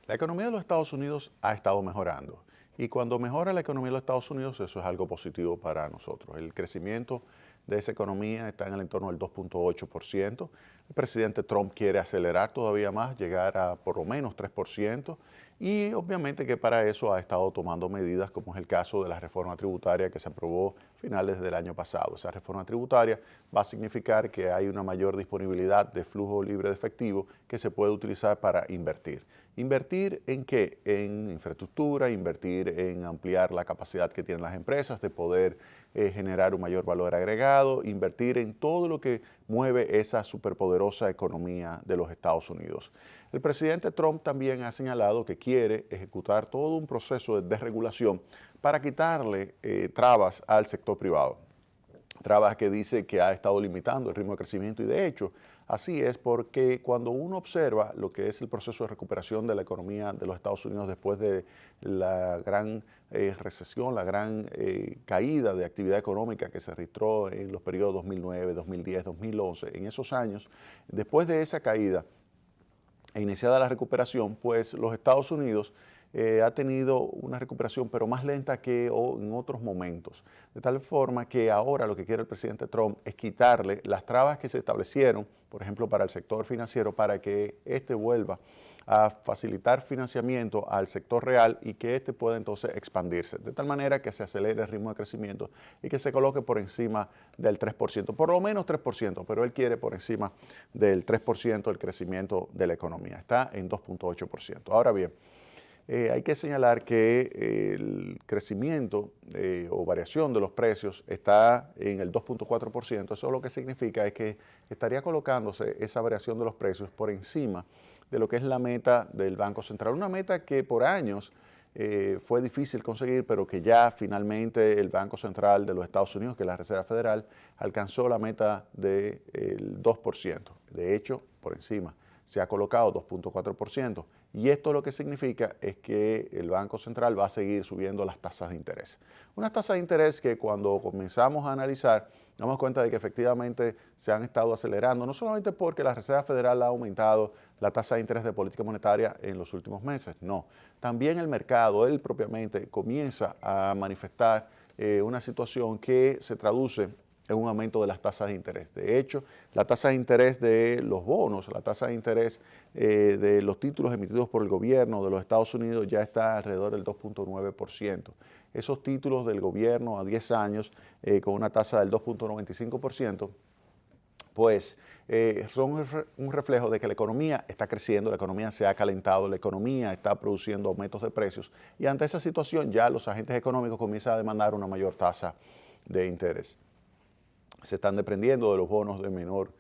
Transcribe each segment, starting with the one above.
La economía de los Estados Unidos ha estado mejorando y cuando mejora la economía de los Estados Unidos eso es algo positivo para nosotros. El crecimiento de esa economía está en el entorno del 2.8%. El presidente Trump quiere acelerar todavía más, llegar a por lo menos 3%. Y obviamente que para eso ha estado tomando medidas, como es el caso de la reforma tributaria que se aprobó a finales del año pasado. Esa reforma tributaria va a significar que hay una mayor disponibilidad de flujo libre de efectivo que se puede utilizar para invertir. ¿Invertir en qué? En infraestructura, invertir en ampliar la capacidad que tienen las empresas de poder generar un mayor valor agregado, invertir en todo lo que mueve esa superpoderosa economía de los Estados Unidos. El presidente Trump también ha señalado que quiere ejecutar todo un proceso de desregulación para quitarle trabas al sector privado. Trabas que dice que ha estado limitando el ritmo de crecimiento y de hecho así es porque cuando uno observa lo que es el proceso de recuperación de la economía de los Estados Unidos después de la gran recesión, la gran caída de actividad económica que se registró en los periodos 2009, 2010, 2011, en esos años, después de esa caída e iniciada la recuperación, pues los Estados Unidos ha tenido una recuperación pero más lenta que en otros momentos. De tal forma que ahora lo que quiere el presidente Trump es quitarle las trabas que se establecieron, por ejemplo, para el sector financiero, para que éste vuelva a facilitar financiamiento al sector real y que éste pueda entonces expandirse, de tal manera que se acelere el ritmo de crecimiento y que se coloque por encima del 3%, por lo menos 3%, pero él quiere por encima del 3% el crecimiento de la economía, está en 2.8%. Ahora bien, hay que señalar que el crecimiento o variación de los precios está en el 2.4%. Eso lo que significa es que estaría colocándose esa variación de los precios por encima de lo que es la meta del Banco Central. Una meta que por años fue difícil conseguir, pero que ya finalmente el Banco Central de los Estados Unidos, que es la Reserva Federal, alcanzó la meta del 2%. De hecho, por encima se ha colocado 2.4%. Y esto lo que significa es que el Banco Central va a seguir subiendo las tasas de interés. Unas tasas de interés que cuando comenzamos a analizar, nos damos cuenta de que efectivamente se han estado acelerando, no solamente porque la Reserva Federal ha aumentado la tasa de interés de política monetaria en los últimos meses, no. También el mercado, él propiamente, comienza a manifestar una situación que se traduce en un aumento de las tasas de interés. De hecho, la tasa de interés de los bonos, la tasa de interés de los títulos emitidos por el gobierno de los Estados Unidos ya está alrededor del 2.9%. Esos títulos del gobierno a 10 años con una tasa del 2.95%, pues son un reflejo de que la economía está creciendo, la economía se ha calentado, la economía está produciendo aumentos de precios y ante esa situación ya los agentes económicos comienzan a demandar una mayor tasa de interés. Se están desprendiendo de los bonos de menor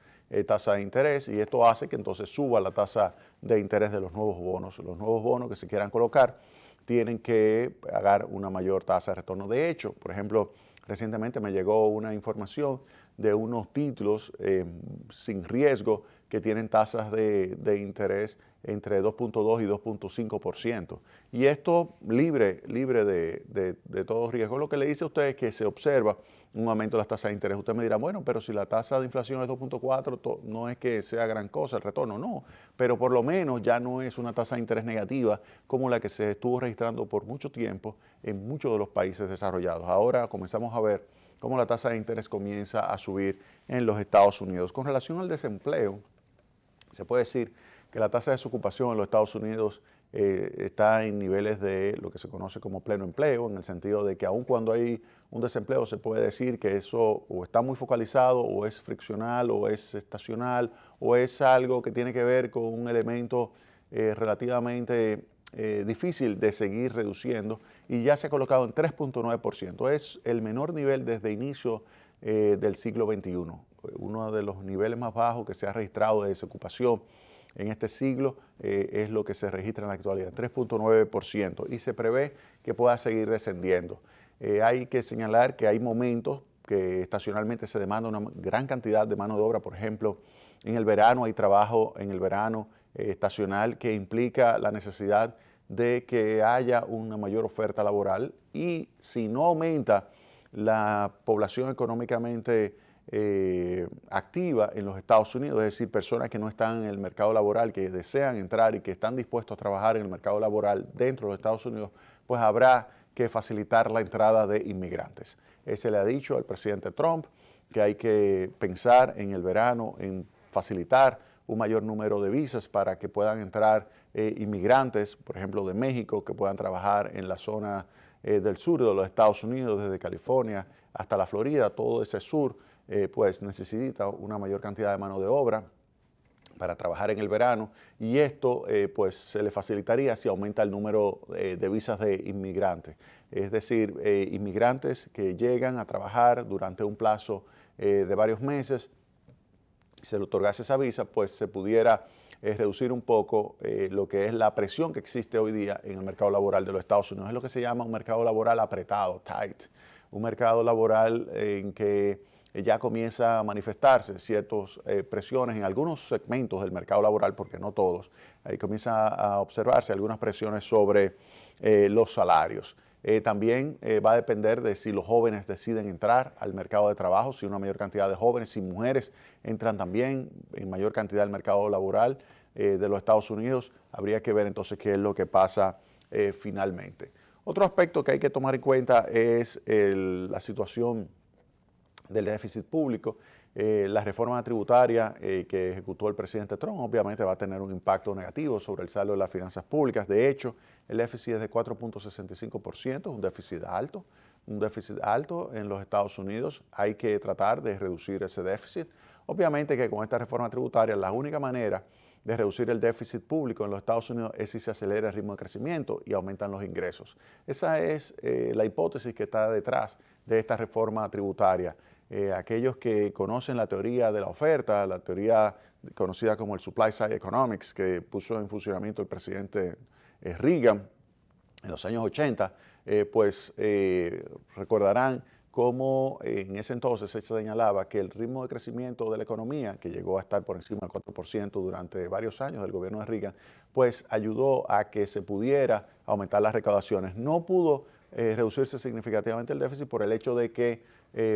tasa de interés y esto hace que entonces suba la tasa de interés de los nuevos bonos. Los nuevos bonos que se quieran colocar tienen que pagar una mayor tasa de retorno. De hecho, por ejemplo, recientemente me llegó una información de unos títulos sin riesgo que tienen tasas de interés entre 2.2 y 2.5%. Y esto libre de todo riesgo. Lo que le dice a usted es que se observa un aumento de las tasas de interés. Usted me dirá, bueno, pero si la tasa de inflación es 2.4, no es que sea gran cosa el retorno, no. Pero por lo menos ya no es una tasa de interés negativa como la que se estuvo registrando por mucho tiempo en muchos de los países desarrollados. Ahora comenzamos a ver cómo la tasa de interés comienza a subir en los Estados Unidos. Con relación al desempleo, se puede decir que la tasa de desocupación en los Estados Unidos está en niveles de lo que se conoce como pleno empleo, en el sentido de que aun cuando hay un desempleo se puede decir que eso o está muy focalizado o es friccional o es estacional o es algo que tiene que ver con un elemento relativamente difícil de seguir reduciendo y ya se ha colocado en 3.9%. Es el menor nivel desde inicio del siglo XXI, uno de los niveles más bajos que se ha registrado de desocupación en este siglo es lo que se registra en la actualidad, 3.9%, y se prevé que pueda seguir descendiendo. Hay que señalar que hay momentos que estacionalmente se demanda una gran cantidad de mano de obra, por ejemplo, en el verano hay trabajo en el verano estacional que implica la necesidad de que haya una mayor oferta laboral y si no aumenta la población económicamente activa en los Estados Unidos, es decir, personas que no están en el mercado laboral, que desean entrar y que están dispuestos a trabajar en el mercado laboral dentro de los Estados Unidos, pues habrá que facilitar la entrada de inmigrantes. Se le ha dicho al presidente Trump que hay que pensar en el verano en facilitar un mayor número de visas para que puedan entrar inmigrantes, por ejemplo, de México, que puedan trabajar en la zona del sur de los Estados Unidos, desde California hasta la Florida, todo ese sur, pues necesita una mayor cantidad de mano de obra para trabajar en el verano, y esto pues se le facilitaría si aumenta el número de visas de inmigrantes. Es decir, inmigrantes que llegan a trabajar durante un plazo de varios meses, si se le otorgase esa visa, pues se pudiera reducir un poco lo que es la presión que existe hoy día en el mercado laboral de los Estados Unidos. Es lo que se llama un mercado laboral apretado, tight, un mercado laboral en que ya comienza a manifestarse ciertas presiones en algunos segmentos del mercado laboral, porque no todos. Ahí comienza a observarse algunas presiones sobre los salarios. También va a depender de si los jóvenes deciden entrar al mercado de trabajo, si una mayor cantidad de jóvenes, si mujeres entran también en mayor cantidad al mercado laboral de los Estados Unidos. Habría que ver entonces qué es lo que pasa finalmente. Otro aspecto que hay que tomar en cuenta es la situación del déficit público. La reforma tributaria que ejecutó el presidente Trump obviamente va a tener un impacto negativo sobre el saldo de las finanzas públicas. De hecho, el déficit es de 4.65%, un déficit alto en los Estados Unidos. Hay que tratar de reducir ese déficit. Obviamente que con esta reforma tributaria la única manera de reducir el déficit público en los Estados Unidos es si se acelera el ritmo de crecimiento y aumentan los ingresos. Esa es la hipótesis que está detrás de esta reforma tributaria. Aquellos que conocen la teoría de la oferta, la teoría conocida como el Supply Side Economics, que puso en funcionamiento el presidente Reagan en los años 80, pues recordarán cómo en ese entonces se señalaba que el ritmo de crecimiento de la economía, que llegó a estar por encima del 4% durante varios años del gobierno de Reagan, pues ayudó a que se pudiera aumentar las recaudaciones. No pudo reducirse significativamente el déficit por el hecho de que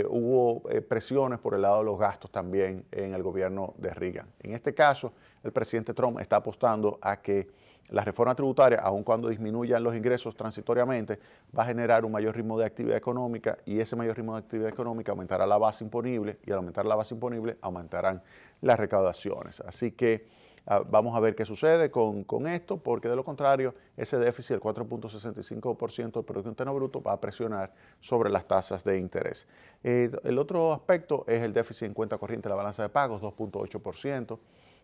hubo presiones por el lado de los gastos también en el gobierno de Reagan. En este caso, el presidente Trump está apostando a que la reforma tributaria, aun cuando disminuyan los ingresos transitoriamente, va a generar un mayor ritmo de actividad económica, y ese mayor ritmo de actividad económica aumentará la base imponible, y al aumentar la base imponible aumentarán las recaudaciones. Así que vamos a ver qué sucede con esto, porque de lo contrario, ese déficit del 4.65% del Producto Interno Bruto va a presionar sobre las tasas de interés. El otro aspecto es el déficit en cuenta corriente de la balanza de pagos, 2.8%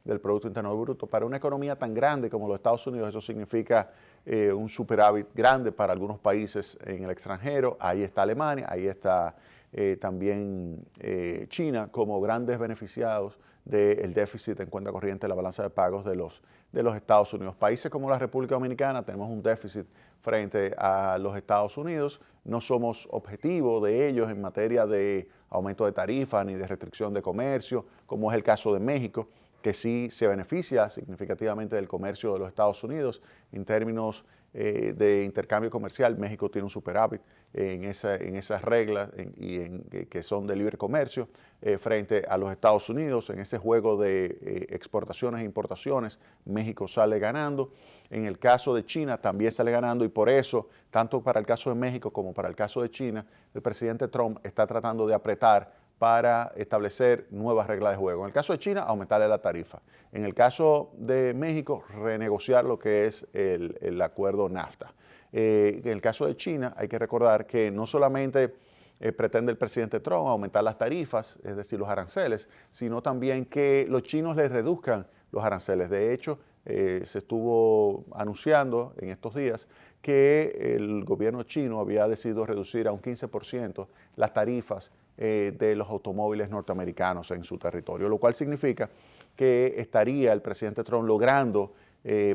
del Producto Interno Bruto. Para una economía tan grande como los Estados Unidos, eso significa un superávit grande para algunos países en el extranjero. Ahí está Alemania, ahí está también China como grandes beneficiados del déficit en cuenta corriente de la balanza de pagos de los Estados Unidos. Países como la República Dominicana tenemos un déficit frente a los Estados Unidos. No somos objetivo de ellos en materia de aumento de tarifas ni de restricción de comercio, como es el caso de México, que sí se beneficia significativamente del comercio de los Estados Unidos. En términos de intercambio comercial, México tiene un superávit en esas reglas que son de libre comercio frente a los Estados Unidos. En ese juego de exportaciones e importaciones, México sale ganando. En el caso de China también sale ganando, y por eso, tanto para el caso de México como para el caso de China, el presidente Trump está tratando de apretar para establecer nuevas reglas de juego. En el caso de China, aumentarle la tarifa. En el caso de México, renegociar lo que es el acuerdo NAFTA. En el caso de China, hay que recordar que no solamente pretende el presidente Trump aumentar las tarifas, es decir, los aranceles, sino también que los chinos les reduzcan los aranceles. De hecho, se estuvo anunciando en estos días que el gobierno chino había decidido reducir a un 15% las tarifas de los automóviles norteamericanos en su territorio, lo cual significa que estaría el presidente Trump logrando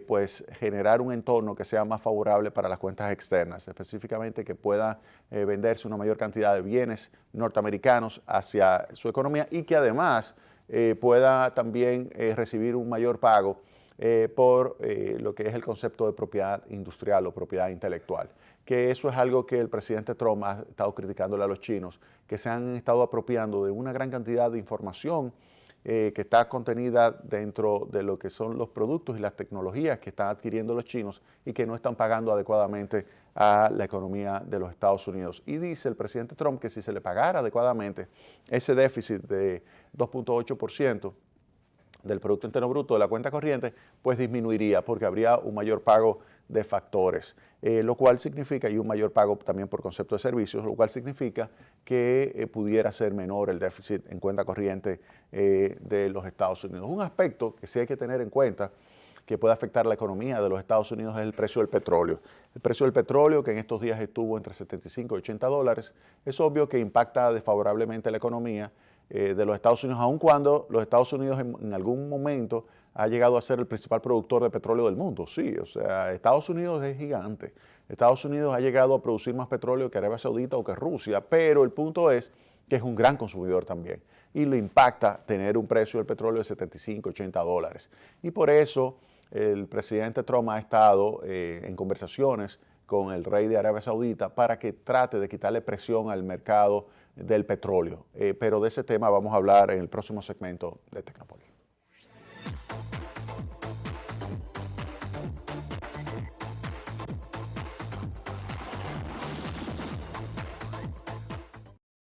pues generar un entorno que sea más favorable para las cuentas externas, específicamente que pueda venderse una mayor cantidad de bienes norteamericanos hacia su economía, y que además pueda también recibir un mayor pago por lo que es el concepto de propiedad industrial o propiedad intelectual. que eso es algo que el presidente Trump ha estado criticándole a los chinos, que se han estado apropiando de una gran cantidad de información que está contenida dentro de lo que son los productos y las tecnologías que están adquiriendo los chinos y que no están pagando adecuadamente a la economía de los Estados Unidos. Y dice el presidente Trump que si se le pagara adecuadamente ese déficit de 2.8% del Producto Interno Bruto de la cuenta corriente, pues disminuiría porque habría un mayor pago de factores, lo cual significa, y un mayor pago también por concepto de servicios, lo cual significa que pudiera ser menor el déficit en cuenta corriente de los Estados Unidos. Un aspecto que sí hay que tener en cuenta que puede afectar la economía de los Estados Unidos es el precio del petróleo. El precio del petróleo, que en estos días estuvo entre 75 y 80 dólares, es obvio que impacta desfavorablemente la economía de los Estados Unidos, aun cuando los Estados Unidos en algún momento ha llegado a ser el principal productor de petróleo del mundo. Sí, o sea, Estados Unidos es gigante. Estados Unidos ha llegado a producir más petróleo que Arabia Saudita o que Rusia, pero el punto es que es un gran consumidor también y le impacta tener un precio del petróleo de 75, 80 dólares. Y por eso el presidente Trump ha estado en conversaciones con el rey de Arabia Saudita para que trate de quitarle presión al mercado del petróleo. Pero de ese tema vamos a hablar en el próximo segmento de Tecnópolis.